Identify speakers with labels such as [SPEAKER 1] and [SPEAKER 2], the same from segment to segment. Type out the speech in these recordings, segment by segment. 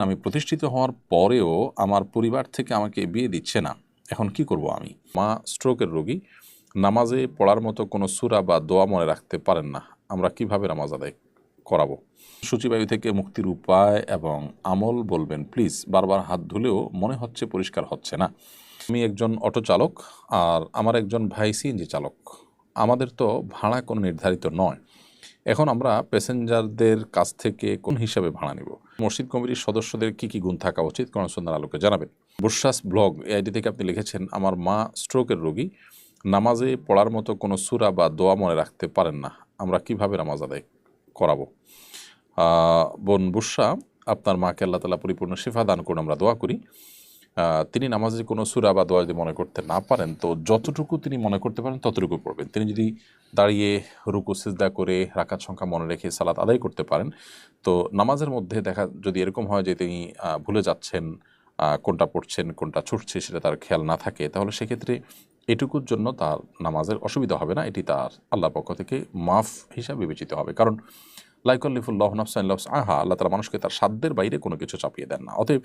[SPEAKER 1] আমি প্রতিষ্ঠিত হওয়ার পরেও আমার পরিবার থেকে আমাকে বিয়ে দিচ্ছে না। এখন কি করব আমি? মা স্ট্রোকের রোগী, নামাজে পড়ার মতো কোনো সূরা বা দোয়া মনে রাখতে পারেন না। আমরা কিভাবে নামাজ আদায় করাবো? সূচিবায়ু থেকে মুক্তির উপায় এবং আমল বলবেন প্লিজ। বারবার হাত ধুলেও মনে হচ্ছে পরিষ্কার হচ্ছে না। আমি একজন অটো চালক, আর আমার একজন ভাই সিএনজি চালক। আমাদের তো ভাড়া কোনো নির্ধারিত নয়। এখন আমরা প্যাসেঞ্জারদের কাছ থেকে কোন হিসাবে ভাড়া নিব? মসজিদ কমিটির সদস্যদের কি কি গুণ থাকা উচিত? কোন সন্ন্যার আলোকে জানাবেন। বুশরাস ব্লগ এই আইডি থেকে আপনি লিখেছেন, আমার মা স্ট্রোকের রোগী, নামাজে পড়ার মতো কোনো সূরা বা দোয়া মনে রাখতে পারেন না। আমরা কিভাবে নামাজ আদায় করাবো? বোন বুশরা, আপনার মাকে আল্লাহ তাআলা পরিপূর্ণ শিফা দান করুন, আমরা দোয়া করি। তিনি নামাজে কোনো সূরা বা দোয়া যদি মনে করতে না পারেন, তো যতটুকু তিনি মনে করতে পারেন ততটুকু পড়বেন। তিনি যদি দাঁড়িয়ে রুকু সিজদা করে রাকাত সংখ্যা মনে রেখে সালাত আদায় করতে পারেন, তো নামাজের মধ্যে যদি এরকম হয় যে তিনি ভুলে যাচ্ছেন কোনটা পড়ছেন কোনটা ছুটছে সেটা তার খেয়াল না থাকে, তাহলে সেক্ষেত্রে এটুকুর জন্য তার নামাজের অসুবিধা হবে না। এটি তার আল্লাহর পক্ষ থেকে মাফ হিসাবে বিবেচিত হবে। কারণ লাইকাল্লিফুল্লাহ নাফসান ইল্লা উসআহা, আল্লাহ তাআলা মানুষকে তার সাধ্যের বাইরে কোনো কিছু চাপিয়ে দেন না। অতএব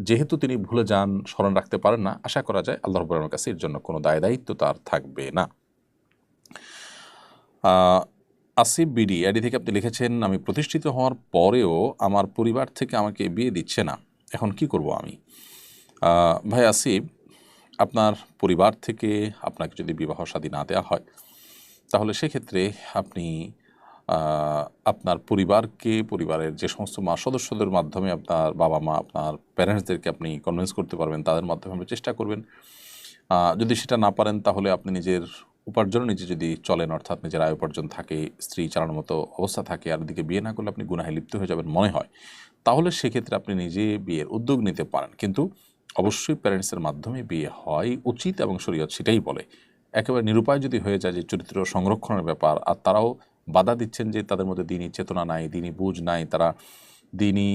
[SPEAKER 1] যেহেতু তিনি ভুলে যান, স্মরণ রাখতে পারেন না, আশা করা যায় আল্লাহ রাব্বুল আলামিনের কাছে এর জন্য কোনো দায়-দায়িত্ব তার থাকবে না। আসিফ বিডি আইডি থেকে আপনি লিখেছেন, আমি প্রতিষ্ঠিত হওয়ার পরেও আমার পরিবার থেকে আমাকে বিয়ে দিচ্ছে না। এখন কি করব আমি? ভাই আসিফ, আপনার পরিবার থেকে আপনাকে যদি বিবাহ শাদী না দেওয়া হয়, তাহলে সেক্ষেত্রে আপনি আপনার পরিবারকে, পরিবারের যে সমস্ত সদস্যদের মাধ্যমে আপনার বাবা-মা, আপনার প্যারেন্টসদেরকে আপনি কনভিন্স করতে পারবেন, তাদের মাধ্যমে আপনি চেষ্টা করবেন। যদি সেটা না পারেন, তাহলে আপনি নিজের উপার্জনও নিজে যদি চলেন, অর্থাৎ নিজের আয় উপার্জন থাকে, স্ত্রী চালানোর মতো অবস্থা থাকে, আর এদিকে বিয়ে না করলে আপনি গুনাহে লিপ্ত হয়ে যাবেন মনে হয়, তাহলে সেক্ষেত্রে আপনি নিজে বিয়ের উদ্যোগ নিতে পারেন। কিন্তু অবশ্যই প্যারেন্টসের মাধ্যমে বিয়ে হয় উচিত এবং শরীয়ত সেটাই বলে। একেবারে নিরুপায় যদি হয়ে যায় যে চরিত্র সংরক্ষণের ব্যাপার, আর তারাও বাধা দিচ্ছেন যে তাদের মধ্যে দিনই চেতনা নাই, দিনই বুঝ নাই, তারা দিনই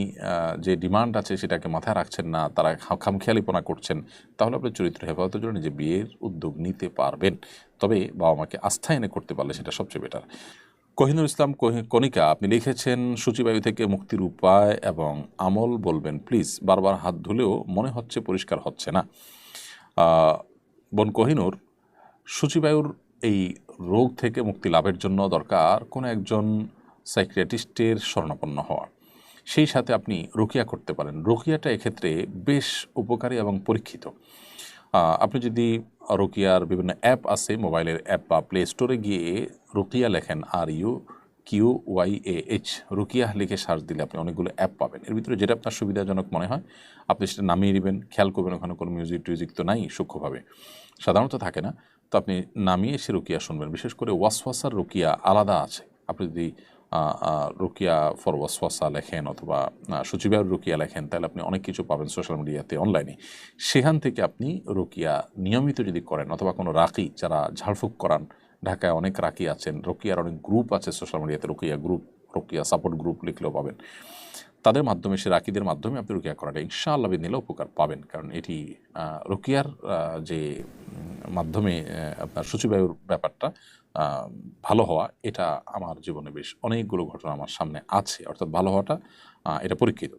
[SPEAKER 1] যে ডিমান্ড আছে সেটাকে মাথায় রাখছেন না, তারা খামখেয়ালিপনা করছেন, তাহলে আপনি চরিত্র হেফাজতের জন্য নিজে বিয়ের উদ্যোগ নিতে পারবেন। তবে বাবা মাকে আস্থা এনে করতে পারলে সেটা সবচেয়ে বেটার। কোহিনুর ইসলাম কণিকা, আপনি লিখেছেন, সূচিবায়ু থেকে মুক্তির উপায় এবং আমল বলবেন প্লিজ। বারবার হাত ধুলেও মনে হচ্ছে পরিষ্কার হচ্ছে না। বোন কোহিনুর, সূচিবায়ুর এই রোগ থেকে মুক্তি লাভের জন্য দরকার কোনো একজন সাইকিয়াট্রিস্টের শরণাপন্ন হওয়া। সেই সাথে আপনি রুকিয়া করতে পারেন। রুকিয়াটা এক্ষেত্রে বেশ উপকারী এবং পরীক্ষিত। আপনি যদি রুকিয়ার বিভিন্ন অ্যাপ আছে, মোবাইলের অ্যাপ বা প্লে স্টোরে গিয়ে রুকিয়া লেখেন, RUQYAH, রুকিয়া লিখে সার্চ দিলে আপনি অনেকগুলো অ্যাপ পাবেন। এর ভিতরে যেটা আপনার সুবিধাজনক মনে হয় আপনি সেটা নামিয়ে নেবেন। খেয়াল করবেন ওখানে কোনো মিউজিক তো নাই, সূক্ষ্মভাবে সাধারণত থাকে না। তো আপনি নামিয়ে এসে রুকিয়া শুনবেন। বিশেষ করে ওয়াসওয়াসার রুকিয়া আলাদা আছে। আপনি যদি রুকিয়া ফর ওয়াসওয়াসা লেখেন অথবা সূচিবায়ুর রুকিয়া লেখেন, তাহলে আপনি অনেক কিছু পাবেন সোশ্যাল মিডিয়াতে, অনলাইনে। সেখান থেকে আপনি রুকিয়া নিয়মিত যদি করেন, অথবা কোনো রাকি যারা ঝাড়ফুঁক করান, ঢাকায় অনেক রাকি আছেন, রুকিয়ার অনেক গ্রুপ আছে সোশ্যাল মিডিয়াতে, রুকিয়া গ্রুপ, রুকিয়া সাপোর্ট গ্রুপ লিখলেও পাবেন। তাদের মাধ্যমে, সে রাকিদের মাধ্যমে আপনি রুকিয়া করাটা ইনশাআল্লাহ নিলে উপকার পাবেন। কারণ এটি রুকিয়ার যে মাধ্যমে আপনার সূচিবায়ুর ব্যাপারটা ভালো হওয়া, এটা আমার জীবনে বেশ অনেকগুলো ঘটনা আমার সামনে আছে, অর্থাৎ ভালো হওয়াটা এটা পরীক্ষিত।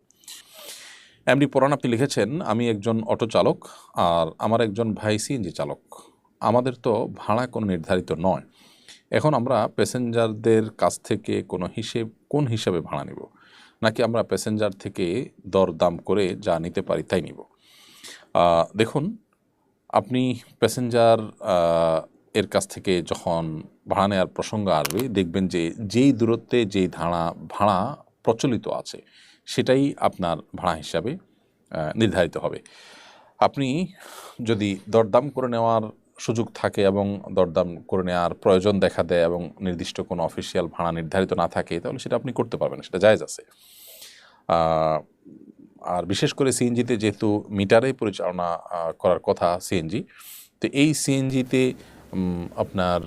[SPEAKER 1] এমডি পরাণ, আপনি লিখেছেন, আমি একজন অটো চালক, আর আমার একজন ভাই সিএনজি চালক। আমাদের তো ভাড়া কোনো নির্ধারিত নয়। এখন আমরা প্যাসেঞ্জারদের কাছ থেকে কোন হিসাবে ভাড়া নিব? নাকি আমরা প্যাসেঞ্জার থেকে দরদাম করে যা নিতে পারি তাই নিব? দেখুন, আপনি প্যাসেঞ্জার এর কাছ থেকে যখন ভাড়া নেওয়ার প্রসঙ্গ আসবে, দেখবেন যে যেই দূরত্বে যেই ভাড়া প্রচলিত আছে সেটাই আপনার ভাড়া হিসাবে নির্ধারিত হবে। আপনি যদি দরদাম করে নেওয়ার সুযোগ থাকে এবং দরদাম করে নেওয়ার প্রয়োজন দেখা দেয় এবং নির্দিষ্ট কোনো অফিসিয়াল ভাড়া নির্ধারিত না থাকে, তাহলে সেটা আপনি করতে পারবেন, সেটা জায়েজ আছে। আর বিশেষ করে সিএনজিতে যেহেতু মিটারে পরিচালনা করার কথা সিএনজি, তো এই সিএনজিতে আপনার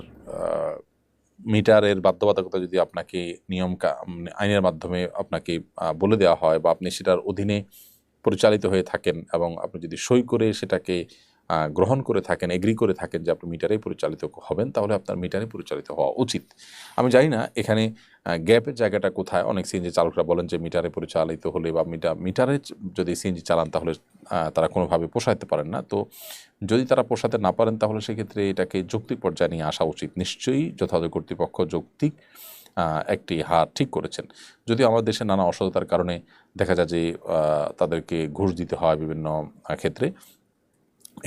[SPEAKER 1] মিটারের বাধ্যবাধকতা যদি আপনাকে আইনের মাধ্যমে আপনাকে বলে দেওয়া হয়, বা আপনি সেটার অধীনে পরিচালিত হয়ে থাকেন এবং আপনি যদি সই করে সেটাকে গ্রহণ করে থাকেন, এগ্রি করে থাকেন যে আপনি মিটারেই পরিচালিত হবেন, তাহলে আপনার মিটারে পরিচালিত হওয়া উচিত। আমি জানি না এখানে গ্যাপের জায়গাটা কোথায়। অনেক সিএনজি চালকরা বলেন যে মিটারে পরিচালিত হলে বা মিটারে যদি সিএনজি চালান তাহলে তারা কোনোভাবে পোষাইতে পারেন না। তো যদি তারা পোষাতে না পারেন তাহলে সেক্ষেত্রে এটাকে যৌক্তিক পর্যায়ে নিয়ে আসা উচিত। নিশ্চয়ই যথাযথ কর্তৃপক্ষ যৌক্তিক একটি হার ঠিক করেছেন। যদিও আমাদের দেশে নানা অসততার কারণে দেখা যায় যে তাদেরকে ঘুষ দিতে হয় বিভিন্ন ক্ষেত্রে,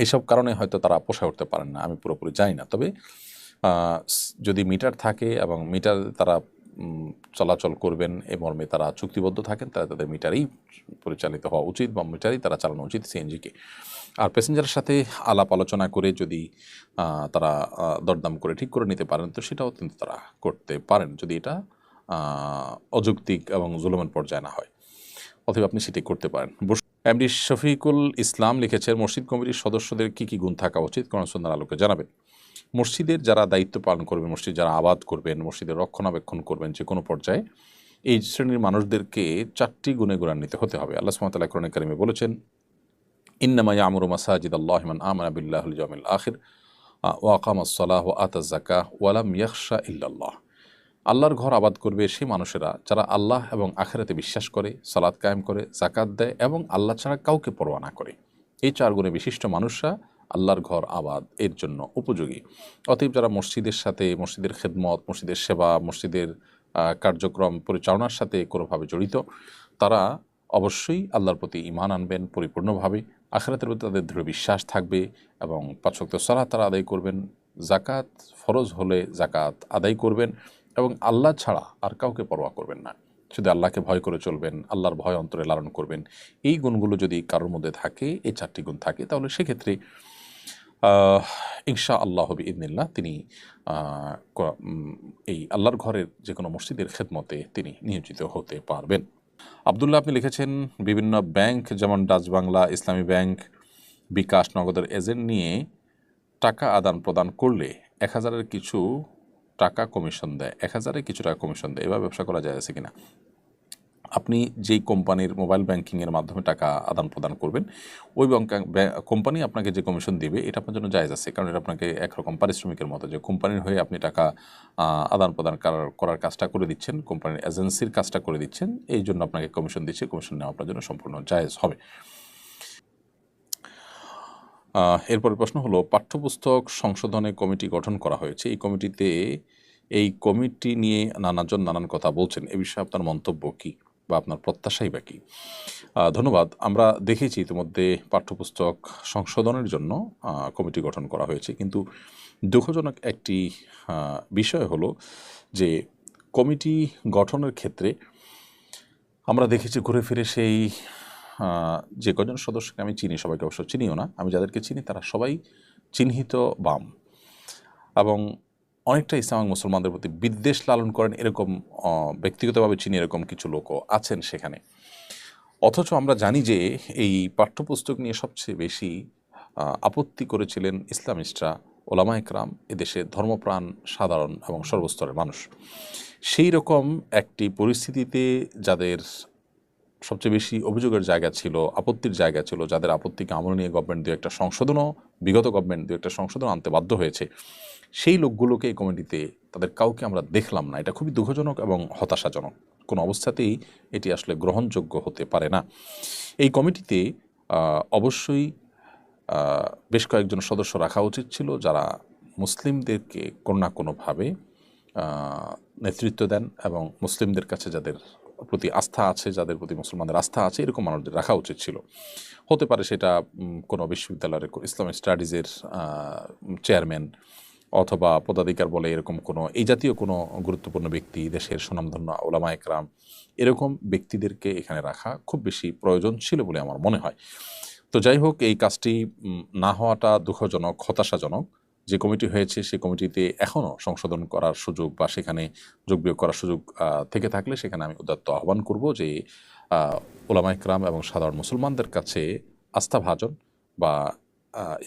[SPEAKER 1] এইসব কারণে হয়তো তারা পোষায় উঠতে পারেন না, আমি পুরোপুরি জানি না। তবে যদি মিটার থাকে এবং মিটার তারা চলাচল করবেন এ মর্মে তারা চুক্তিবদ্ধ থাকেন, তারা তাদের মিটারেই পরিচালিত হওয়া উচিত বা মিটারেই তারা চালানো উচিত সিএনজিকে। আর প্যাসেঞ্জারের সাথে আলাপ আলোচনা করে যদি তারা দরদাম করে ঠিক করে নিতে পারেন তো সেটাও কিন্তু তারা করতে পারেন, যদি এটা অযৌক্তিক এবং জুলুমের পর্যায়ে না হয়। অথবা আপনি সেটি করতে পারেন। এমডি শফিকুল ইসলাম লিখেছেন, মসজিদ কমিটির সদস্যদের কী কী গুণ থাকা উচিত কোরআন সুন্নাহর আলোকে জানাবেন। মসজিদের যারা দায়িত্ব পালন করবেন, মসজিদ যারা আবাদ করবেন, মসজিদের রক্ষণাবেক্ষণ করবেন যে কোনো পর্যায়ে, এই শ্রেণীর মানুষদেরকে 4টি গুণে গুণান্বিত হতে হবে। আল্লাহ সুবহানাহু ওয়া তাআলা কোরআনে কারিমে বলেছেন, ইন্নামা ইয়ামুরু মাসাজিদাল্লাহি মান আমানা বিল্লাহি ওয়াল ইয়াউমিল আখির ওয়া আকামাস সালাহ ওয়া আতাজ যাকাহ ওয়া লাম ইয়াখশা ইল্লাল্লাহ। আল্লাহর ঘর আবাদ করবে সেই মানুষেরা যারা আল্লাহ এবং আখিরাতে বিশ্বাস করে, সালাত কায়েম করে, যাকাত দেয় এবং আল্লাহ ছাড়া কাউকে পরোয়া না করে। এই 4 গুণে বিশিষ্ট মানুষরা আল্লাহর ঘর আবাদ এর জন্য উপযোগী। অতএব যারা মসজিদের সাথে, মসজিদের খেদমত, মসজিদের সেবা, মসজিদের কার্যক্রম পরিচালনার সাথে কোনোভাবে জড়িত, তারা অবশ্যই আল্লাহর প্রতি ঈমান আনবেন পরিপূর্ণভাবে, আখিরাতের প্রতি তাদের দৃঢ় বিশ্বাস থাকবে এবং 5 ওয়াক্ত সালাত তারা আদায় করবেন, যাকাত ফরজ হলে যাকাত আদায় করবেন এবং আল্লাহ ছাড়া আর কাউকে পরোয়া করবেন না। শুধু আল্লাহকে ভয় করে চলবেন, আল্লাহর ভয় অন্তরে লালন করবেন। এই গুণগুলো যদি কারোর মধ্যে থাকে, এই 4টি গুণ থাকে, তাহলে সেক্ষেত্রে ইনশা আল্লাহ বিইذনিল্লাহ তিনি এই আল্লাহর ঘরের যে কোনো মসজিদের খেদমতে তিনি নিয়োজিত হতে পারবেন। আবদুল্লাহ আপনি লিখেছেন, বিভিন্ন ব্যাংক যেমন ডাচ বাংলা, ইসলামী ব্যাংক, বিকাশ, নগদের এজেন্ট নিয়ে টাকা আদান প্রদান করলে 1000-এর কিছু টাকা কমিশন দেয়, 1000-এ কিছু টাকা কমিশন দেয়, এভাবে ব্যবসা করা যায় আছে কিনা? আপনি যেই কোম্পানির মোবাইল ব্যাংকিংয়ের মাধ্যমে টাকা আদান প্রদান করবেন, ওই কোম্পানি আপনাকে যে কমিশন দেবে এটা আপনার জন্য জায়েজ আছে, কারণ এটা আপনাকে একরকম পারিশ্রমিকের মতো, যে কোম্পানির হয়ে আপনি টাকা আদান প্রদান করার কাজটা করে দিচ্ছেন, কোম্পানির এজেন্সির কাজটা করে দিচ্ছেন, এই জন্য আপনাকে কমিশন দিচ্ছে, কমিশন নেওয়া আপনার জন্য সম্পূর্ণ জায়েজ হবে। এরপরের প্রশ্ন হলো, পাঠ্যপুস্তক সংশোধনে কমিটি গঠন করা হয়েছে, এই কমিটি নিয়ে নানাজন নানান কথা বলছেন, এ বিষয়ে আপনার মন্তব্য কী বা আপনার প্রত্যাশাই বা কী? ধন্যবাদ। আমরা দেখেছি ইতিমধ্যে পাঠ্যপুস্তক সংশোধনের জন্য কমিটি গঠন করা হয়েছে, কিন্তু দুঃখজনক একটি বিষয় হলো যে কমিটি গঠনের ক্ষেত্রে আমরা দেখেছি ঘুরে ফিরে সেই যে কজন সদস্যকে আমি চিনি, সবাইকে অবশ্য চিনিও না, আমি যাদেরকে চিনি তারা সবাই চিহ্নিত বাম এবং অনেকটা ইসলাম মুসলমানদের প্রতি বিদ্বেষ লালন করেন, এরকম ব্যক্তিগতভাবে চিনি এরকম কিছু লোকও আছেন সেখানে। অথচ আমরা জানি যে এই পাঠ্যপুস্তক নিয়ে সবচেয়ে বেশি আপত্তি করেছিলেন ইসলামিস্টরা, ওলামা একরাম, এদেশের ধর্মপ্রাণ সাধারণ এবং সর্বস্তরের মানুষ। সেই রকম একটি পরিস্থিতিতে যাদের সবচেয়ে বেশি অভিযোগের জায়গা ছিল, আপত্তির জায়গা ছিল, যাদের আপত্তিকে আমল নিয়ে গভর্নমেন্ট বিগত গভর্নমেন্ট দু একটা সংশোধন আনতে বাধ্য হয়েছে, সেই লোকগুলোকে এই কমিটিতে তাদের কাউকে আমরা দেখলাম না। এটা খুবই দুঃখজনক এবং হতাশাজনক। কোনো অবস্থাতেই এটি আসলে গ্রহণযোগ্য হতে পারে না। এই কমিটিতে অবশ্যই বেশ কয়েকজন সদস্য রাখা উচিত ছিল যারা মুসলিমদেরকে কোনো না কোনোভাবে নেতৃত্ব দেন এবং মুসলিমদের কাছে যাদের প্রতি আস্থা আছে, যাদের প্রতি মুসলমানদের আস্থা আছে, এরকম মানুষদের রাখা উচিত ছিল। হতে পারে সেটা কোনো বিশ্ববিদ্যালয়ের ইসলামিক স্টাডিজের চেয়ারম্যান অথবা পদাধিকার বলে এরকম কোনো এই জাতীয় কোনো গুরুত্বপূর্ণ ব্যক্তি, দেশের সুনামধন্য ওলামা একরাম, এরকম ব্যক্তিদেরকে এখানে রাখা খুব বেশি প্রয়োজন ছিল বলে আমার মনে হয়। তো যাই হোক, এই কাজটি না হওয়াটা দুঃখজনক, হতাশাজনক। যে কমিটি হয়েছে সেই কমিটিতে এখনও সংশোধন করার সুযোগ বা সেখানে যোগ বিয়োগ করার সুযোগ থেকে থাকলে সেখানে আমি উদাত্ত আহ্বান করব যে ওলামা একরাম এবং সাধারণ মুসলমানদের কাছে আস্থাভাজন বা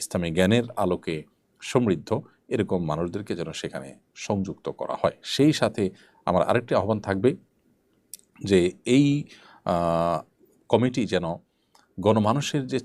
[SPEAKER 1] ইসলামী জ্ঞানের আলোকে সমৃদ্ধ এরকম মানুষদেরকে যেন সেখানে সংযুক্ত করা হয়। সেই সাথে আমার আরেকটি আহ্বান থাকবে যে এই কমিটি যেন গণমানুষের যে